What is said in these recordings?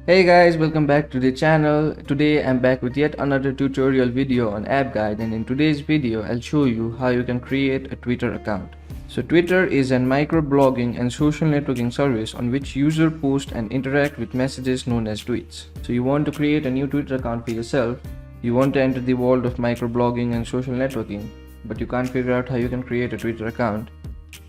Hey guys, welcome back to the channel. Today I'm back with yet another tutorial video on App Guide, and in today's video I'll show you how you can create a Twitter account. So Twitter is a microblogging and social networking service on which users post and interact with messages known as tweets. So you want to create a new Twitter account for yourself. You want to enter the world of microblogging and social networking, but you can't figure out how you can create a Twitter account.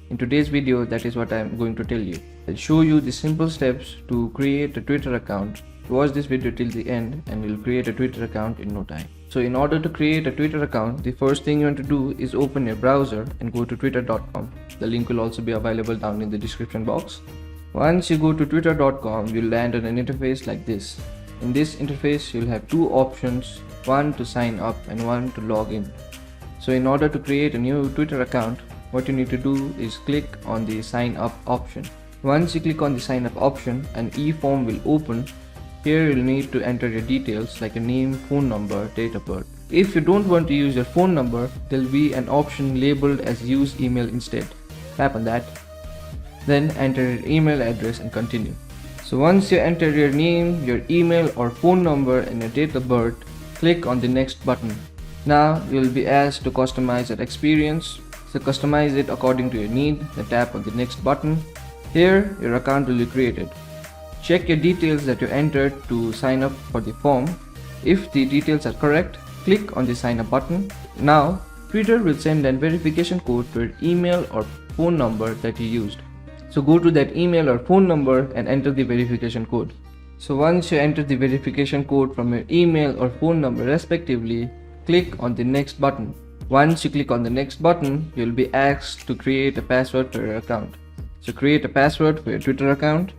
In today's video, that is what I am going to tell you. I'll show you the simple steps to create a Twitter account. Watch this video till the end and you'll create a Twitter account in no time. So in order to create a Twitter account, the first thing you want to do is open your browser and go to twitter.com. The link will also be available down in the description box. Once you go to twitter.com, you'll land on an interface like this. In this interface, you'll have two options, one to sign up and one to log in. So in order to create a new Twitter account, what you need to do is click on the sign up option. Once you click on the sign up option, an e-form will open. Here you'll need to enter your details like your name, phone number, date of birth. If you don't want to use your phone number, there'll be an option labeled as use email instead. Tap on that. Then enter your email address and continue. So once you enter your name, your email or phone number and your date of birth, click on the next button. Now you'll be asked to customize your experience. So customize it according to your need, then tap on the next button. Here your account will be created. Check your details that you entered to sign up for the form. If the details are correct, click on the sign up button. Now Twitter will send a verification code to your email or phone number that you used. So go to that email or phone number and enter the verification code. So once you enter the verification code from your email or phone number respectively, click on the next button. Once you click on the next button, you'll be asked to create a password for your account. So create a password for your Twitter account.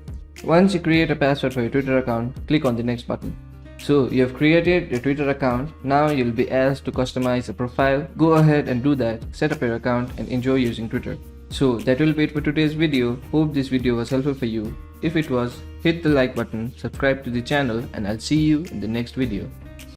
Once you create a password for your Twitter account, click on the next button. So you have created your Twitter account. Now you'll be asked to customize a profile. Go ahead and do that. Set up your account and enjoy using Twitter. So that will be it for today's video. Hope this video was helpful for you. If it was, hit the like button, subscribe to the channel, and I'll see you in the next video.